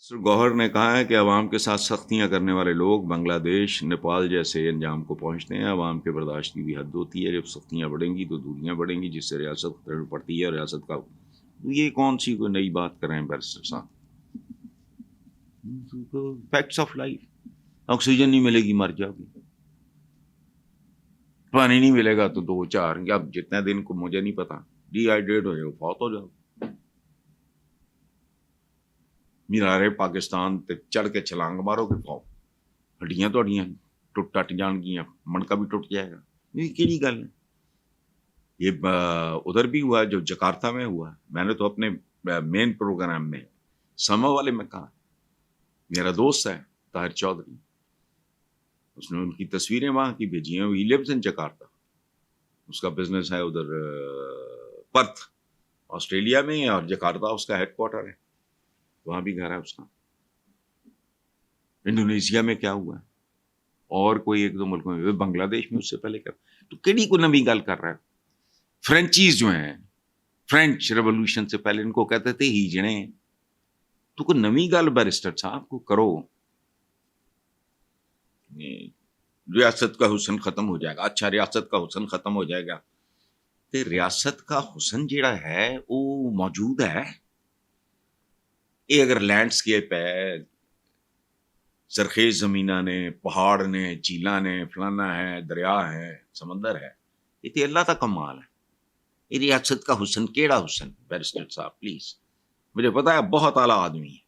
سر گوہر نے کہا ہے کہ عوام کے ساتھ سختیاں کرنے والے لوگ بنگلہ دیش، نیپال جیسے انجام کو پہنچتے ہیں۔ عوام کے برداشت کی بھی حد ہوتی ہے، جب سختیاں بڑھیں گی تو دوریاں بڑھیں گی، جس سے ریاست خطرے میں پڑتی ہے۔ ریاست کا یہ کون سی کوئی نئی بات کر رہے ہیں بیرسٹر صاحب؟ Facts of life. آکسیجن نہیں ملے گی مر جاؤ گی، پانی نہیں ملے گا تو 2 4 یا جتنے دن کو مجھے نہیں پتا ڈی ہائیڈریٹ ہو جاؤ، فوت ہو جاؤ۔ مینارے پاکستان تے چڑھ کے چھلانگ مارو گے پاؤ ہڈیاں تو ہڈیاں ٹٹ جان گیاں، منکا بھی ٹوٹ جائے گا۔ یہ کیڑی گل ہے؟ یہ ادھر بھی ہوا جو جکارتا میں ہوا۔ میں نے تو اپنے مین پروگرام میں سما والے میں کہا، میرا دوست ہے طاہر چودھری، اس نے ان کی تصویریں وہاں کی بھیجی ہیں۔ ہی لیوز ان جکارتا، اس کا بزنس ہے ادھر پرتھ آسٹریلیا میں، اور جکارتا اس کا ہیڈ کوارٹر ہے، وہاں بھی گھر ہے اس کا۔ انڈونیشیا میں کیا ہوا ہے، اور کوئی 1 2 ملکوں میں، بنگلہ دیش میں اس سے پہلے کیا، تو کیڑی کو نمی گل کر رہا ہے؟ فرینچیز جو ہیں، فرینچ ریولوشن سے پہلے ان کو کہتے تھے ہیجڑے۔ تو کوئی نمی گل بیرسٹر صاحب کو کرو، ریاست کا حسن ختم ہو جائے گا۔ اچھا ریاست کا حسن ختم ہو جائے گا تو ریاست کا حسن جڑا ہے وہ موجود ہے۔ یہ اگر لینڈسکیپ ہے، زرخیز زمینہ نے، پہاڑ نے، جھیلاں نے، فلانا ہے، دریا ہے، سمندر ہے، یہ تو اللہ کا کمال ہے۔ یہ ریاست کا حسن کیڑا حسن بیرسٹر صاحب پلیز؟ مجھے پتا ہے بہت اعلیٰ آدمی ہے،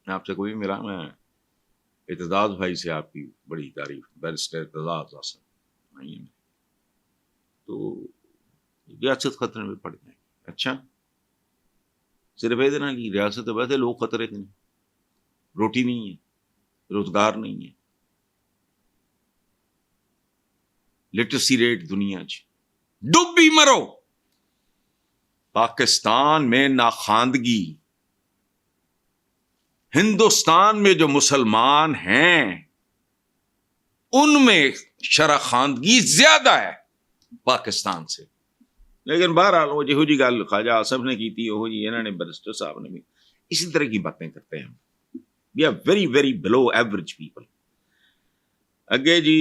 میں آپ سے کوئی ملا، میں اعتزاز بھائی سے آپ کی بڑی تعریف، بیرسٹر اعتزاز حسن، تو ریاست خطرے میں پڑ جائے گی۔ اچھا صرف یہ دینا نہیں، ریاست ویسے لوگ خطرے کے نہیں، روٹی نہیں ہے، روزگار نہیں ہے، لٹریسی ریٹ دنیا چ ڈب بھی مرو۔ پاکستان میں ناخواندگی، ہندوستان میں جو مسلمان ہیں ان میں شرح خواندگی زیادہ ہے پاکستان سے۔ لیکن بہرحال وہ جہو جی گل خواجہ آصف نے کی تھی، وہ جی انہوں نے بیرسٹر صاحب نے بھی اسی طرح کی باتیں کرتے ہیں۔ We are very very below average people. اگے جی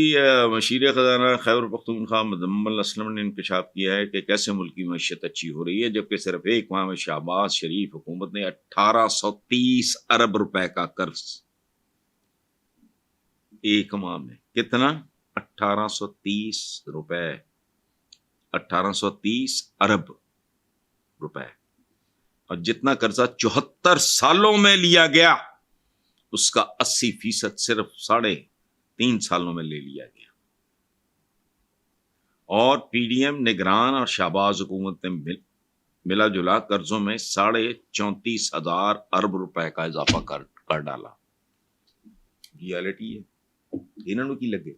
مشیر خزانہ خیبر پختونخوا مزمل اسلم نے انکشاف کیا ہے کہ کیسے ملک کی معیشت اچھی ہو رہی ہے، جبکہ صرف ایک ماہ میں شہباز شریف حکومت نے 1830 ارب روپے کا قرض، ایک ماہ میں کتنا؟ 1830 روپے، 1830 ارب روپے، اور جتنا قرضہ 74 سالوں میں لیا گیا اس کا 80% صرف 3.5 سالوں میں لے لیا گیا۔ اور پی ڈی ایم، نگران اور شہباز حکومت نے ملا جلا قرضوں میں 34,500 ارب روپے کا اضافہ کر ڈالا۔ ریالٹی ہے، انہوں کی لگے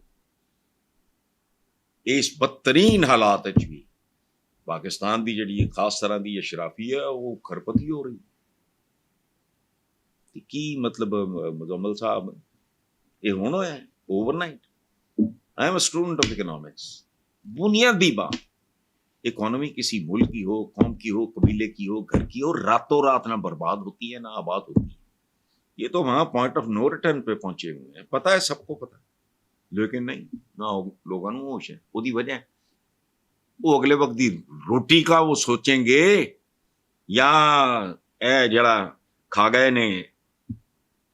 اس بدترین حالات بھی پاکستان دی جڑی خاص طرح دی اشرافی ہے وہ کھرپتی ہو رہی۔ کی مطلب مزمل صاحب یہ ہونا ہے over night? I am a student of economics. بنیادی بات، اکانومی کسی ملک کی ہو، قوم کی ہو، قبیلے کی ہو، گھر کی ہو، راتوں رات نہ برباد ہوتی ہے نہ آباد ہوتی ہے۔ یہ تو وہاں پوائنٹ آف نو ریٹرن پہ پہنچے ہوئے ہیں، پتہ ہے سب کو پتہ ہے، لیکن نہیں نہ لوگوں کو ہوش ہے۔ وہ دی وجہ وہ اگلے وقت دی روٹی کا وہ سوچیں گے، یا اے جڑا کھا گئے نے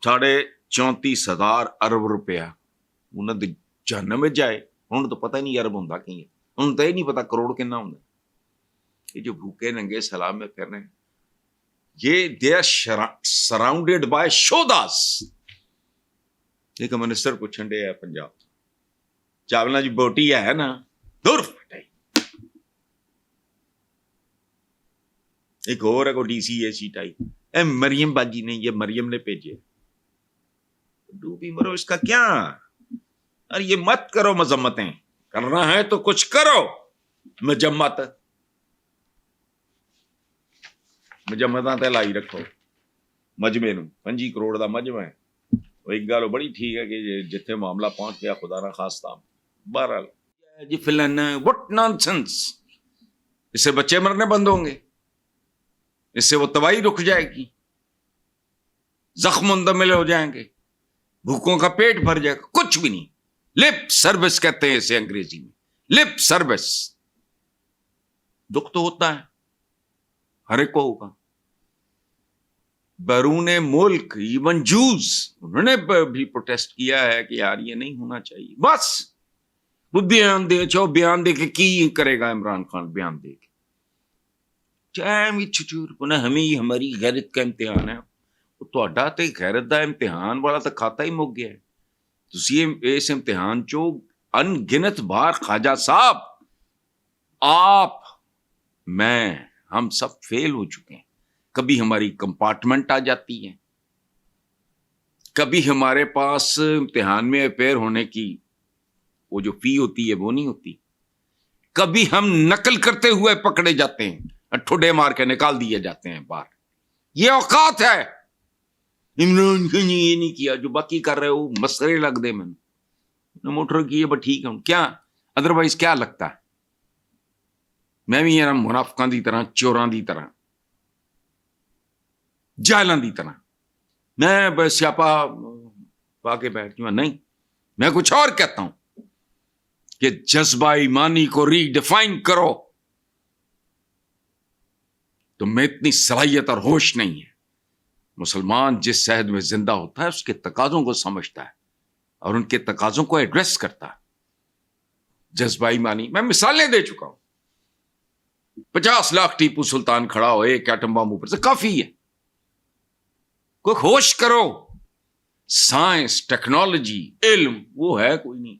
34,000 ارب روپیہ انہوں نے جہنم میں جائے۔ انہوں نے تو پتہ ہی نہیں ارب ہوندا کی ہے، انہوں نے تو یہ نہیں پتا کروڑ کتنا ہوندا۔ یہ جو بھوکے ننگے سلام میں پھر رہے ہیں، یہ دے آر سراؤنڈیڈ بائی شوداس۔ ایک منسٹر پوچھن ڈے ہے پنجاب، چاولا جی بوٹی ہے نا دور پٹائی۔ ایک اور ہے کو ڈی سی اے سیٹ آئی، اے مریم باجی نے، یہ مریم نے بھیجے۔ ڈوبی مرو، اس کا کیا؟ اور یہ مت کرو مذمتیں، کرنا ہے تو کچھ کرو۔ مجمت تے لائی رکھو مجمے نو، 25 کروڑ دا مجمع ہے۔ وہ ایک گل بڑی ٹھیک ہے کہ جتھے معاملہ پہنچ گیا خدا نہ خواستہ، بہرحال جی فلانا وٹ نان سینس، اس سے بچے مرنے بند ہوں گے، اس سے وہ تباہی رک جائے گی۔ زخم مندمل ہو جائیں گے, بھوکوں کا پیٹ بھر جائے گا, کچھ بھی نہیں. لپ سروس کہتے ہیں اسے انگریزی میں, لپ سروس. دکھ تو ہوتا ہے, ہر ایک کو ہوگا. بیرون ملک ایون جوز انہوں نے بھی پروٹیسٹ کیا ہے کہ یار یہ نہیں ہونا چاہیے. بس وہ بیان دے, چاہو بیان دے کے کی کرے گا عمران خان, بیان دے کے چاہے ہمیں ہماری غیرت کا امتحان ہے. تہاڈا تے غیرت دا امتحان والا تو کھاتا ہی مک گیا ہے. تسی اس امتحان چو ان گنت بار خواجہ صاحب, آپ, میں, ہم سب فیل ہو چکے ہیں. کبھی ہماری کمپارٹمنٹ آ جاتی ہے, کبھی ہمارے پاس امتحان میں اپیئر ہونے کی وہ جو فی ہوتی ہے وہ نہیں ہوتی, کبھی ہم نقل کرتے ہوئے پکڑے جاتے ہیں, ٹھڈے مار کے نکال دیے جاتے ہیں باہر. یہ اوقات ہے. عمران خان نے یہ نہیں کیا, جو باقی کر رہے ہو مسئلے لگ دے. میں نے موٹر کی بس ٹھیک ہے, کیا ادروائز کیا لگتا ہے؟ میں بھی یار منافقاں دی طرح, چوراں دی طرح, جاہلاں دی طرح میں بس سیاپا پا کے بیٹھتی ہوں. نہیں, میں کچھ اور کہتا ہوں کہ جذبہ ایمانی کو ری ڈیفائن کرو. تو میں اتنی صلاحیت اور ہوش نہیں ہے. مسلمان جس شہد میں زندہ ہوتا ہے اس کے تقاضوں کو سمجھتا ہے اور ان کے تقاضوں کو ایڈریس کرتا ہے. جذبہ ایمانی, میں مثالیں دے چکا ہوں. 50 لاکھ ٹیپو سلطان کھڑا ہو, ایک ایٹم بم اوپر سے کافی ہے. کوئی ہوش کرو. سائنس, ٹیکنالوجی, علم وہ ہے کوئی نہیں.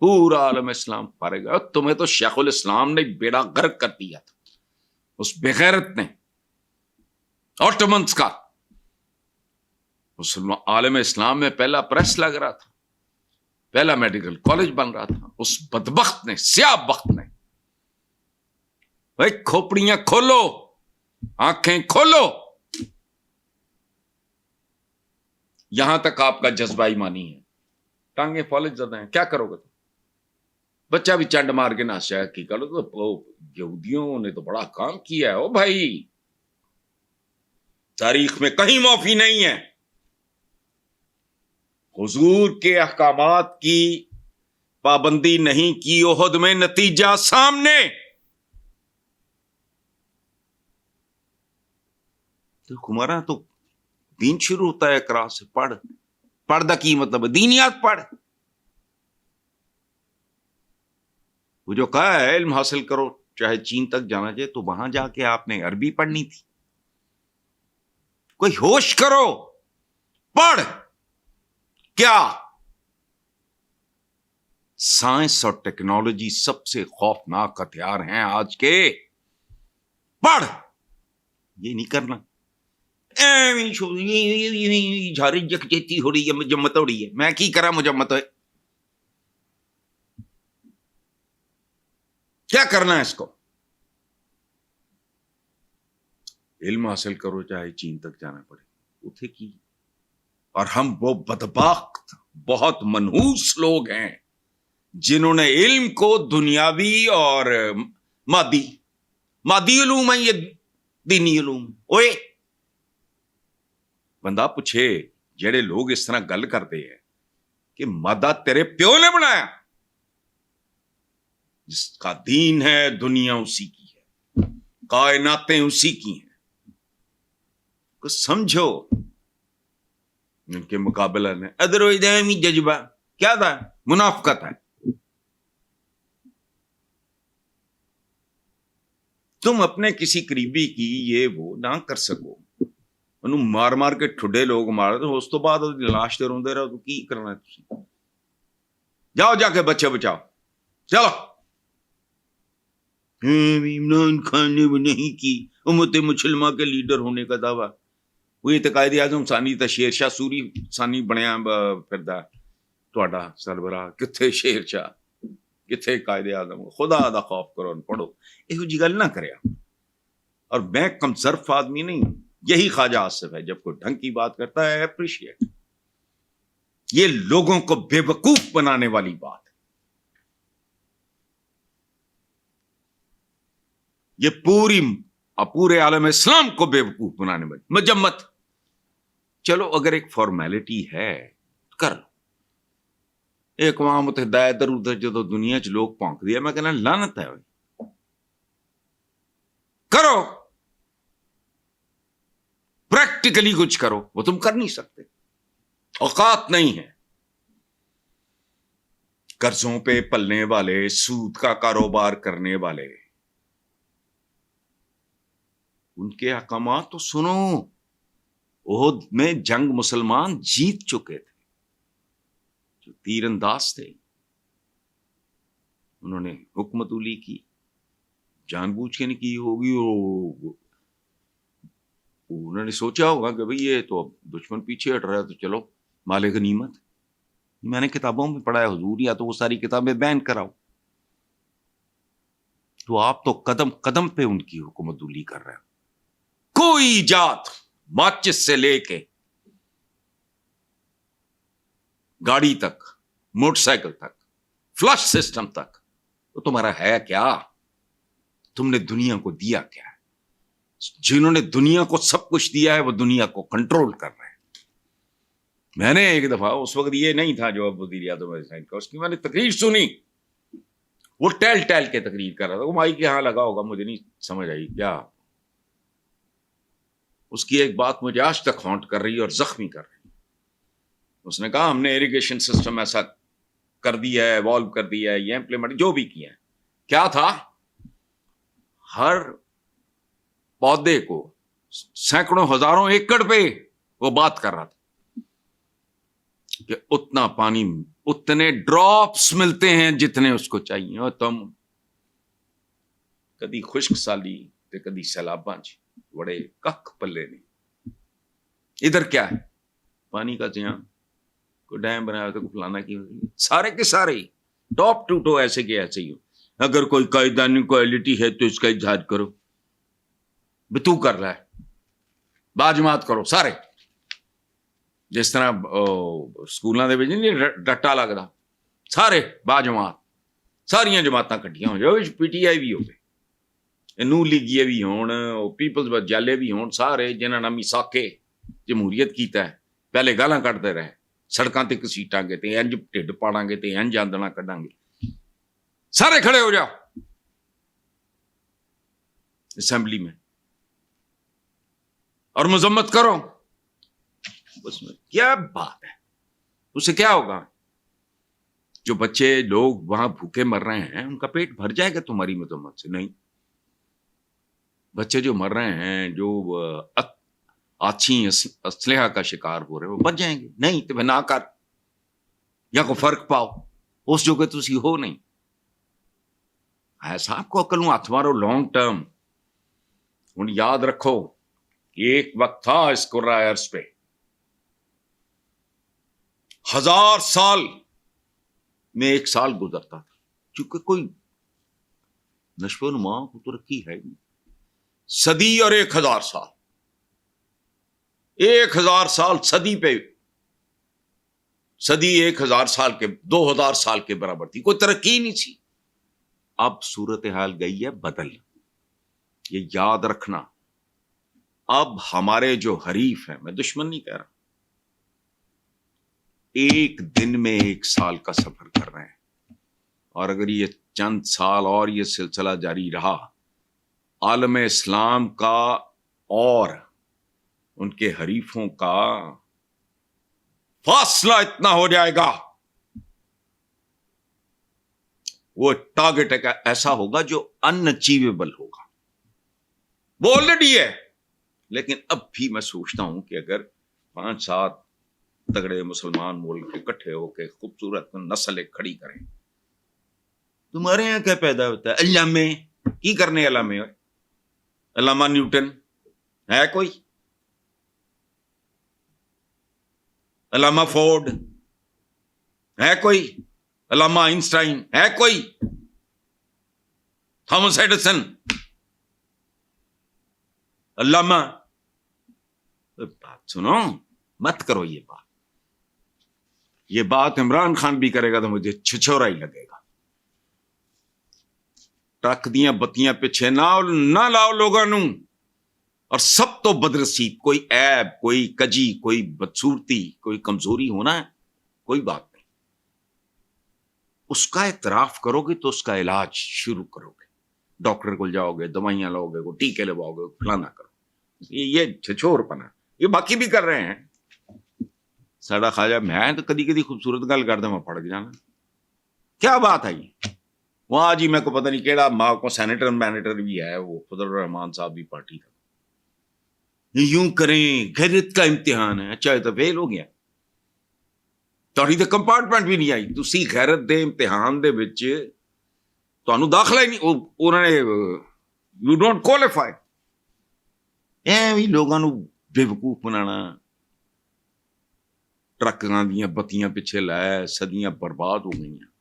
پورا عالم اسلام پارے گا. تمہیں تو شیخ الاسلام نے بیڑا غرق کر دیا تھا, اس بغیرت نے, آٹومنس کا. عالم اسلام میں پہلا پریس لگ رہا تھا, پہلا میڈیکل کالج بن رہا تھا. اس بدبخت نے, سیاہ بخت نے, بھائی کھوپڑیاں کھولو, آنکھیں کھولو. یہاں تک آپ کا جذبہ ایمانی ہے. ٹانگیں فالج زدہ ہیں, کیا کرو گے؟ بچہ بھی چنڈ مار کے نہ شاید کی کرو. تو یہودیوں نے تو بڑا کام کیا ہے. او بھائی, تاریخ میں کہیں معافی نہیں ہے. حضور کے احکامات کی پابندی نہیں کی, احد میں نتیجہ سامنے. تو ہمارا تو دین شروع ہوتا ہے اقرا سے. پڑھ دا کی مطلب ہے دینیات پڑھ. وہ جو کہا ہے علم حاصل کرو چاہے چین تک جانا چاہے, تو وہاں جا کے آپ نے عربی پڑھنی تھی. کوئی ہوش کرو, پڑھ. کیا سائنس اور ٹیکنالوجی سب سے خوفناک ہتھیار ہیں آج کے. پڑھ. یہ نہیں کرنا. جھاری یکجہتی ہو رہی ہے, مجمت ہو رہی ہے. میں کی کرا مجمت ہے؟ کیا کرنا ہے اس کو؟ علم حاصل کرو چاہے چین تک جانا پڑے. اتھے کی. اور ہم وہ بدبخت بہت منحوس لوگ ہیں جنہوں نے علم کو دنیاوی اور مادی علوم ہے, یہ دینی علوم. اوئے بندہ پوچھے, جڑے لوگ اس طرح گل کرتے ہیں کہ مادہ تیرے پیو نے بنایا, جس کا دین ہے دنیا اسی کی ہے, کائناتیں اسی کی ہیں. کچھ سمجھو. ان کے مقابلہ میں ادرویدمی جذبہ کیا تھا؟ منافقت ہے. تم اپنے کسی قریبی کی یہ وہ نہ کر سکو, انہوں مار مار کے ٹھڈے لوگ مار دو, اس تو بعد لاش تے روندے رہو تو کی کرنا ہے؟ جاؤ جا کے بچے بچاؤ. چلو. عمران خان نے وہ نہیں کی امت مسلمہ کے لیڈر ہونے کا دعویٰ. وہ قائد اعظم ثانی تے شیر شاہ سوری ثانی بنیا پھردا تہاڈا سربراہ. کتھے شیر شاہ, کتھے قائد اعظم؟ خدا دا خوف کرو, پڑھو. یہو جی گل نہ کریا. اور میں کم ظرف آدمی نہیں ہوں, یہی خواجہ آصف ہے جب کوئی ڈھنگ کی بات کرتا ہے اپریشیٹ. یہ لوگوں کو بے وقوف بنانے والی بات ہے. یہ پورے عالم اسلام کو بے وقوف بنانے والی مجمت. چلو اگر ایک فارمیلٹی ہے کر لو. اقوام متحدہ ادھر ادھر جدو دنیا چ لوگ پونک دیا, میں کہنا لعنت ہے, کرو پریکٹیکلی کچھ کرو. وہ تم کر نہیں سکتے, اوقات نہیں ہے. قرضوں پہ پلنے والے, سود کا کاروبار کرنے والے, ان کے احکامات تو سنو. احد میں جنگ مسلمان جیت چکے تھے, جو تیر انداز تھے انہوں نے حکمت اولی کی, جان بوجھ کے نہیں کی ہوگی. انہوں نے سوچا ہوگا کہ بھئی یہ تو اب دشمن پیچھے ہٹ رہا ہے, تو چلو مال غنیمت. میں نے کتابوں میں پڑھا ہے حضور, یا تو وہ ساری کتابیں بین کراؤ. تو آپ تو قدم قدم پہ ان کی حکومت اولی کر رہے ہیں. کوئی ایجاد ماچس سے لے کے گاڑی تک, موٹر سائیکل تک, فلش سسٹم تک, وہ تمہارا ہے کیا؟ تم نے دنیا کو دیا کیا ہے؟ جنہوں نے دنیا کو سب کچھ دیا ہے وہ دنیا کو کنٹرول کر رہے ہیں. میں نے ایک دفعہ, اس وقت یہ نہیں تھا جو اب وزیر اعظم کا, اس کی میں نے تقریر سنی. وہ ٹیل کے تقریر کر رہا تھا, وہ مائی کے ہاں لگا ہوگا, مجھے نہیں سمجھ آئی کیا. اس کی ایک بات مجھے آج تک ہانٹ کر رہی ہے اور زخمی کر رہی ہے. اس نے کہا ہم نے اریگیشن سسٹم ایسا کر دیا ہے, ایوالو کر دیا ہے, یہ امپلیمنٹ جو بھی کیا ہے. کیا تھا؟ ہر پودے کو سینکڑوں ہزاروں ایکڑ پہ وہ بات کر رہا تھا کہ اتنا پانی, اتنے ڈراپس ملتے ہیں جتنے اس کو چاہیے, اور تم کدی خشک سالی تے کدی سیلاباں چ بڑے کخ پلے نہیں. ادھر کیا ہے؟ پانی کا زیاں, کوئی ڈیم بنایا تو فلانا کی, سارے کے سارے ٹاپ ٹو ٹو ایسے کے ایسے ہی ہو. اگر کوئی قائدانی کوالٹی ہے تو اس کا اظہار کرو, بھی تو کر رہا ہے, باجماعت کرو سارے. جس طرح سکولوں کے ڈٹا لگتا, سارے باجماعت, ساریاں جماعتاں کٹھیاں ہو جاؤ, پی ٹی آئی بھی ہوگی, نو لیگیے بھی ہون, پیپلز جالے بھی ہون, سارے جنہوں نے میثاقے جمہوریت کیتا ہے. پہلے گالاں کٹتے رہے, سڑکاں تے کسیٹاں گے تے انج ٹھڈ پاڑاں گے تے انج آندنا کڈاں گے. سارے کھڑے ہو جاؤ اسمبلی میں اور مذمت کرو. اس میں کیا بات ہے؟ اس سے کیا ہوگا؟ جو بچے لوگ وہاں بھوکے مر رہے ہیں ان کا پیٹ بھر جائے گا تمہاری مذمت سے؟ نہیں. بچے جو مر رہے ہیں, جو آچھی اسلحہ کا شکار ہو رہے ہیں, وہ بچ جائیں گے؟ نہیں. تو نہ کر, یا کو فرق پاؤ اس جو کہ تسی ہو نہیں. ایسا آپ کو عقل ہاتھ مارو لانگ ٹرم. ہوں یاد رکھو ایک وقت تھا اس قرۂ ارض پہ 1000 سال میں ایک سال گزرتا تھا, چونکہ کوئی نشو و نما کو تو رکھی ہے نہیں. صدی اور 1000 سال, 1000 سال صدی پہ, صدی 1000 سال کے 2000 سال کے برابر تھی, کوئی ترقی نہیں تھی. اب صورتحال گئی ہے بدل, یہ یاد رکھنا. اب ہمارے جو حریف ہیں, میں دشمن نہیں کہہ رہا, ایک دن میں 1 سال کا سفر کر رہے ہیں. اور اگر یہ چند سال اور یہ سلسلہ جاری رہا, عالم اسلام کا اور ان کے حریفوں کا فاصلہ اتنا ہو جائے گا, وہ ٹارگٹ ایسا ہوگا جو ان اچیویبل ہوگا. وہ آلریڈی ہے, لیکن اب بھی میں سوچتا ہوں کہ اگر 5-7 تگڑے مسلمان ملک اکٹھے ہو کے خوبصورت نسل کھڑی کریں. تمہارے یہاں کیا پیدا ہوتا ہے؟ علامے کی کرنے, علامے علامہ نیوٹن ہے کوئی, علامہ فورڈ ہے کوئی, علامہ آئنسٹائن ہے کوئی, تھامس ایڈیسن, علامہ. بات سنو, مت کرو یہ بات عمران خان بھی کرے گا تو مجھے چھچورا ہی لگے گا. ٹرک دیاں بتیاں پیچھے نہ لاؤ لوگوں نوں, اور سب تو بدرسیب، کوئی عیب، کوئی کجی، کوئی بدصورتی، کوئی کمزوری ہونا ہے، کوئی بات نہیں، اس کا اعتراف کرو گے تو اس کا علاج شروع کرو گے، ڈاکٹر کو جاؤ گے، دوائیاں لاؤ گے، ٹیکے لگواؤ گے، فلانا کرو، یہ چھچور پنا، یہ باقی بھی کر رہے ہیں. ساڈا خواجہ میں تو کدی کدی خوبصورت گل کردا میں پڑک جانا، کیا بات ہے یہ، وہاں جی میں کو پتہ نہیں کیڑا ماں کو سینیٹر مینیٹر بھی ہے، وہ فضل الرحمان صاحب بھی پارٹی کا، یوں کریں، غیرت کا امتحان ہے. اچھا یہ تو فیل ہو گیا، تہاڈی تے کمپارٹمنٹ بھی نہیں آئی، تسی غیرت دے امتحان دے وچ تہانوں داخلہ ہی نہیں، انہوں نے یو ڈونٹ کوالیفائی. ایویں لوگاں نوں بے وقوف بنانا، ٹرکاں دیاں بتیاں پیچھے لائے صدیاں برباد ہو گئی ہیں،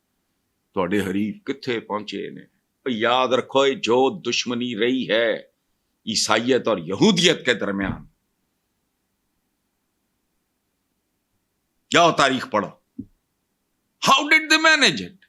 تہاڈے حریف کتھے پہنچے نے. یاد رکھو جو دشمنی رہی ہے عیسائیت اور یہودیت کے درمیان، جاؤ تاریخ پڑھو، how did they manage it.